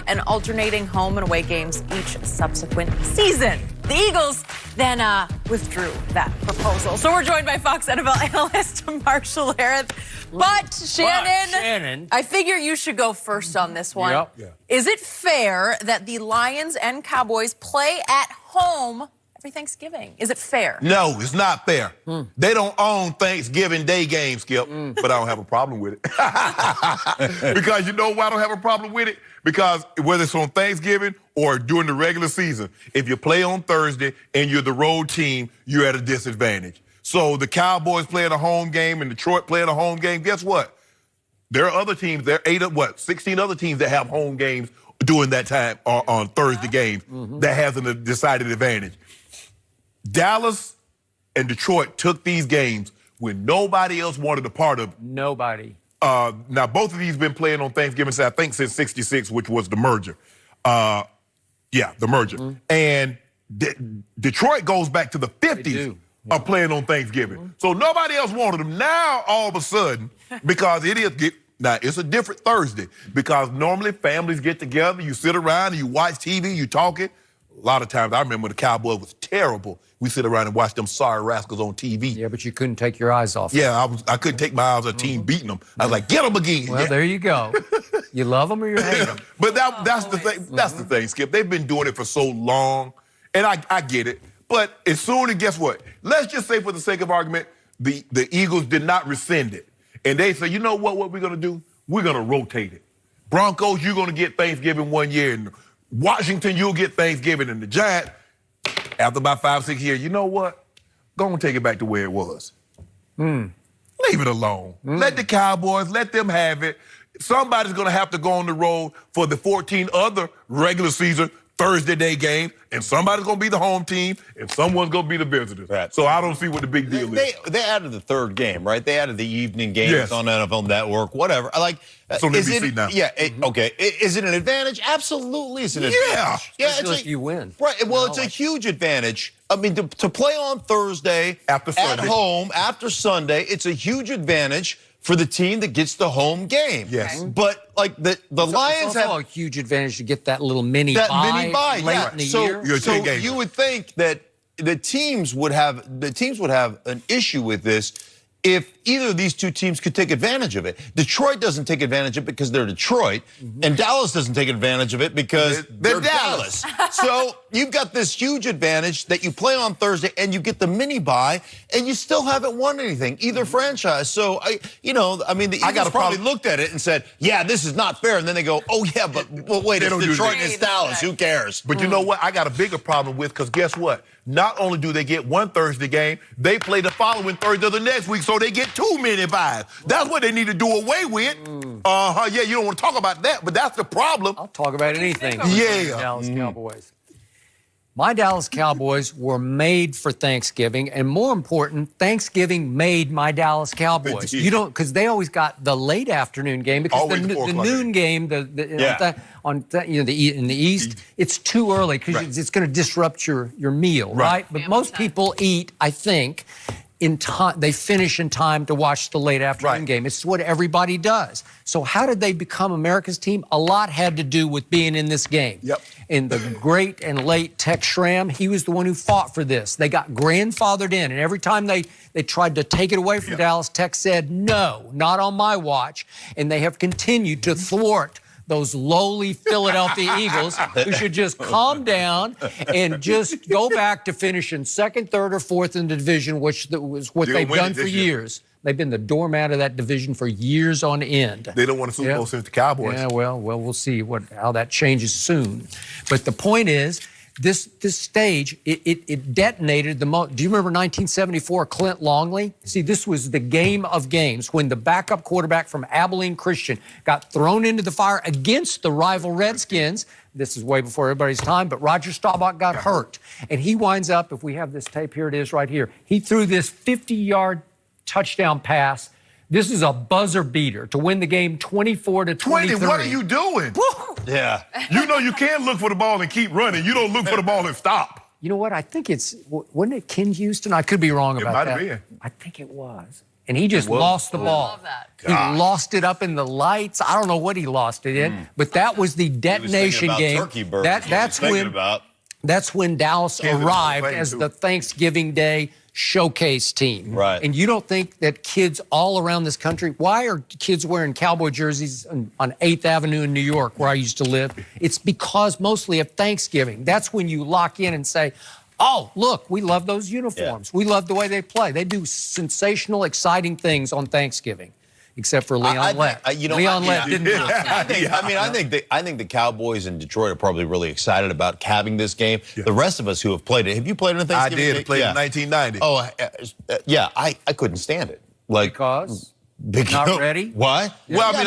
and alternating home and away games each subsequent season. The Eagles then withdrew that proposal. So we're joined by Fox NFL analyst Mark Schlereth. But Shannon, I figure you should go first on this one. Yep. Yeah. Is it fair that the Lions and Cowboys play at home every Thanksgiving? Is it fair? No, it's not fair. They don't own Thanksgiving Day games, Skip, but I don't have a problem with it. Because you know why I don't have a problem with it? Because whether it's on Thanksgiving or during the regular season, if you play on Thursday and you're the road team, you're at a disadvantage. So the Cowboys playing a home game and Detroit playing a home game, guess what? There are other teams, there are 16 other teams that have home games during that time on Thursday games that has a decided advantage. Dallas and Detroit took these games when nobody else wanted a part of it. Nobody. Now, both of these been playing on Thanksgiving, I think, since '66, which was the merger. The merger. And Detroit goes back to the 50s of playing on Thanksgiving. So nobody else wanted them. Now, all of a sudden, because it's a different Thursday, because normally families get together, you sit around and you watch TV, you talking. A lot of times, I remember when the Cowboys was terrible, we sit around and watch them sorry rascals on TV. Yeah, but you couldn't take your eyes off. Yeah, I couldn't take my eyes off a team beating them. I was like, get them again. Well, there you go. You love them or you hate them. But that's the thing. That's the thing, Skip. They've been doing it for so long, and I get it. But as soon as, guess what? Let's just say, for the sake of argument, the Eagles did not rescind it, and they say, you know what we're going to do? We're going to rotate it. Broncos, you're going to get Thanksgiving one year, and Washington, you'll get Thanksgiving, and the Giants, after about 5-6 years, you know what? Go and take it back to where it was. Leave it alone. Let the Cowboys, let them have it. Somebody's going to have to go on the road for the 14 other regular season Thursday day games, and somebody's going to be the home team, and someone's going to be the visitors. Right. So I don't see what the big deal is. They added the third game, right? They added the evening games Yes. on NFL Network, whatever. It's on NBC now. Yeah, okay. Is it an advantage? Absolutely, it's an advantage. Yeah, Especially if you win. Right. Well, it's a huge advantage. I mean, to play on Thursday After at Sunday. home after Sunday, it's a huge advantage for the team that gets the home game. Yes. But like the Lions It's also have a huge advantage to get that little mini bye late in the year. So you would think that the teams would have an issue with this if either of these two teams could take advantage of it. Detroit doesn't take advantage of it because they're Detroit, and Dallas doesn't take advantage of it because they're Dallas. So you've got this huge advantage that you play on Thursday and you get the mini bye, and you still haven't won anything, either franchise. So the Eagles probably looked at it and said, yeah, this is not fair. And then they go, oh yeah, but wait, it's Detroit and it's Dallas. Who cares? But you know what? I got a bigger problem with, because guess what? Not only do they get one Thursday game, they play the following Thursday of the next week, so they get 2 mini buys. That's what they need to do away with. Yeah, you don't want to talk about that, but that's the problem. I'll talk about anything. Yeah. Dallas Cowboys. My Dallas Cowboys were made for Thanksgiving, and more important, Thanksgiving made my Dallas Cowboys. You don't, because they always got the late afternoon game, because the noon game, in the East, it's too early because it's going to disrupt your meal, right? But most people eat, I think, in time. They finish in time to watch the late afternoon game. It's what everybody does. So how did they become America's team? A lot had to do with being in this game. Yep. And the great and late Tex Schramm, he was the one who fought for this. They got grandfathered in, and every time they tried to take it away from Dallas, Tex said, no, not on my watch. And they have continued to thwart those lowly Philadelphia Eagles, who should just calm down and just go back to finishing second, third, or fourth in the division, which was what they've done for years. They've been the doormat of that division for years on end. They don't want to Super Bowl since the Cowboys. Yeah, well, we'll see how that changes soon. But the point is, this stage, it detonated the most. Do you remember 1974, Clint Longley? See, this was the game of games when the backup quarterback from Abilene Christian got thrown into the fire against the rival Redskins. This is way before everybody's time, but Roger Staubach got hurt. And he winds up, if we have this tape, here it is right here. He threw this 50-yard touchdown pass. This is a buzzer beater to win the game 24-23. 20, what are you doing? Woo! Yeah. You know you can't look for the ball and keep running. You don't look for the ball and stop. You know what? I think wasn't it Ken Houston? I could be wrong about that. It might have been. I think it was. and he just lost the ball. love that. He lost it up in the lights. I don't know what he lost it in, but that was the detonation game. Turkey burgers. That's when Dallas arrived playing, as too. the Thanksgiving Day showcase team. Right. And you don't think that kids all around this country, why are kids wearing cowboy jerseys on 8th Avenue in New York, where I used to live? It's because mostly of Thanksgiving. That's when you lock in and say, oh, look, we love those uniforms. We love the way they play. They do sensational, exciting things on Thanksgiving. Except for Leon Lett. Leon Lett didn't do it. I think the Cowboys in Detroit are probably really excited about having this game. Yeah. The rest of us who have played it, have you played it in Thanksgiving? I did. Play in 1990. Oh, yeah. I couldn't stand it. Because not ready. Why? Well, I mean,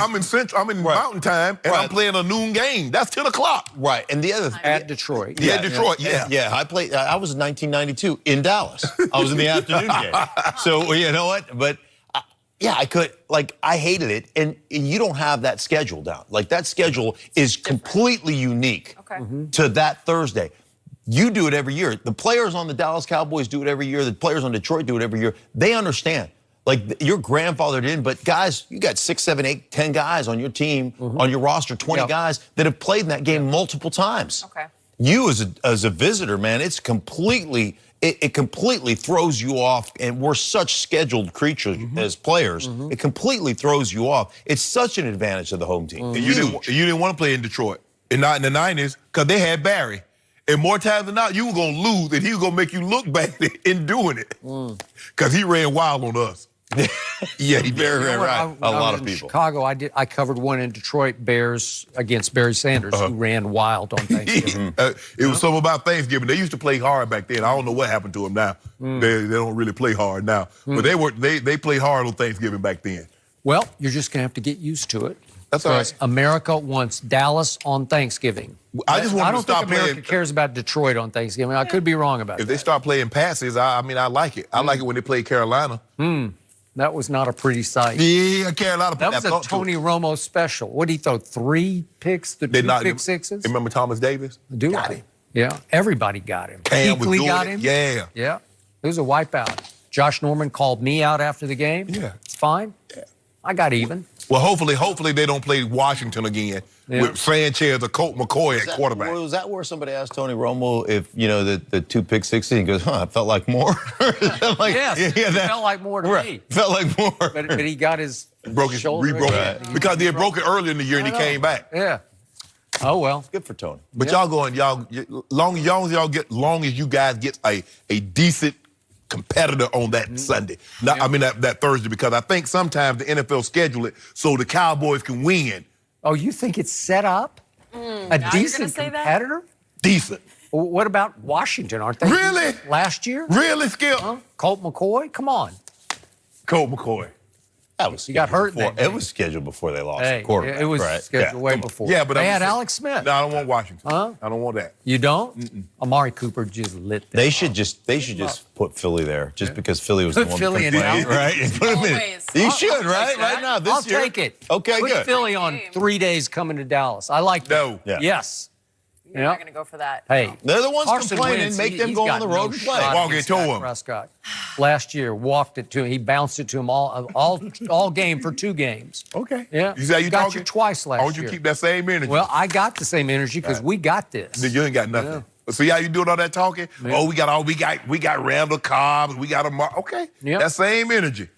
I'm in Central. I'm in Mountain Time, and I'm playing a noon game. That's 10 o'clock. Right. And the other at Detroit. Yeah, Detroit. Yeah. I played. I was in 1992 in Dallas. I was in the afternoon game. So you know what? But. Yeah, I could, I hated it, and you don't have that schedule down. That schedule is completely unique to that Thursday. You do it every year. The players on the Dallas Cowboys do it every year. The players on Detroit do it every year. They understand. You're grandfathered in, but guys, you got 6, 7, 8, 10 guys on your team, on your roster, 20 guys that have played in that game multiple times. Okay. You as a visitor, man, it's completely... It completely throws you off, and we're such scheduled creatures as players. It completely throws you off. It's such an advantage to the home team. And you didn't want to play in Detroit, and not in the 90s, because they had Barry. And more times than not, you were going to lose, and he was going to make you look bad in doing it. Because he ran wild on us. Yeah, he very right. A lot of in people. Chicago, I covered one in Detroit, Bears against Barry Sanders, who ran wild on Thanksgiving. It was something about Thanksgiving. They used to play hard back then. I don't know what happened to them now. They don't really play hard now. But they played hard on Thanksgiving back then. Well, you're just going to have to get used to it. That's all right. America wants Dallas on Thanksgiving. I just want to stop think America playing. cares about Detroit on Thanksgiving. I could be wrong about If that. they start playing passes, I like it. I like it when they play Carolina. That was not a pretty sight. Yeah, Carolina. That was a Tony Romo special. What did he throw? 3 picks? The 2 pick sixes? Remember Thomas Davis? Got him. Yeah, everybody got him. Cam was Kuechly doing got it. him. Yeah. Yeah. It was a wipeout. Josh Norman called me out after the game. Yeah. It's fine. Yeah. I got even. Well, hopefully they don't play Washington again with Sanchez or Colt McCoy at quarterback. Was that where somebody asked Tony Romo if, the 2 pick sixes? He goes, it felt like more. Yes, it felt like more to me. Felt like more. But he got his shoulder. Because he had broke it earlier in the year and he came back. Yeah. Oh, well. Good for Tony. But long as you guys get a decent competitor on that Sunday. That Thursday, because I think sometimes the NFL schedule it so the Cowboys can win. Oh, you think it's set up? A decent competitor? Decent. Well, what about Washington? Aren't they Really? decent last year? Really, Skip? Colt McCoy? Come on. Colt McCoy. He got hurt in that game. It was scheduled before they lost the quarterback. It was scheduled way before. Yeah, but they had Alex Smith. No, I don't want Washington. I don't want that. You don't? Amari Cooper just lit them They should just put Philly there, just because Philly was the one. Philly in now, right? Put him in. Always. You should, right? Right now, this year. I'll take it. Okay, Put good. Philly on 3 days coming to Dallas. I like that. No. Yeah. Yes. You're not going to go for that. Hey, They're the ones Carson complaining. Wentz, Make them he's go got on the road and play. shot Walk it against to Dak him. Prescott. Last year, walked it to him. He bounced it to him all game for 2 games. Okay. Yeah. You see how you got talking? you twice last I want you year. to keep that same energy. Well, I got the same energy because we got this. You ain't got nothing. See how you doing all that talking? Yeah. Oh, we got Randall Cobb, we got okay. Yep. That same energy.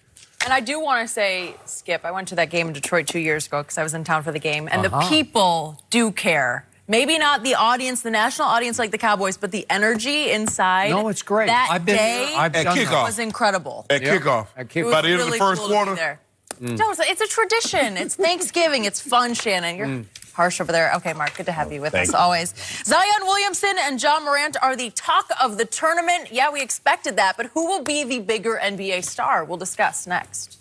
And I do want to say, Skip, I went to that game in Detroit 2 years ago because I was in town for the game, and the people do care. Maybe not the audience, the national audience like the Cowboys, but the energy inside. No, it's great. That I've been day there. I've At done kickoff. that. was incredible. At kickoff. At It kickoff. was By the end of really the first cool to be quarter. there. No, it's a tradition. It's Thanksgiving. It's fun, Shannon. You're harsh over there. Okay, Mark, good to have you with us always. Zion Williamson and John Morant are the talk of the tournament. Yeah, we expected that, but who will be the bigger NBA star? We'll discuss next.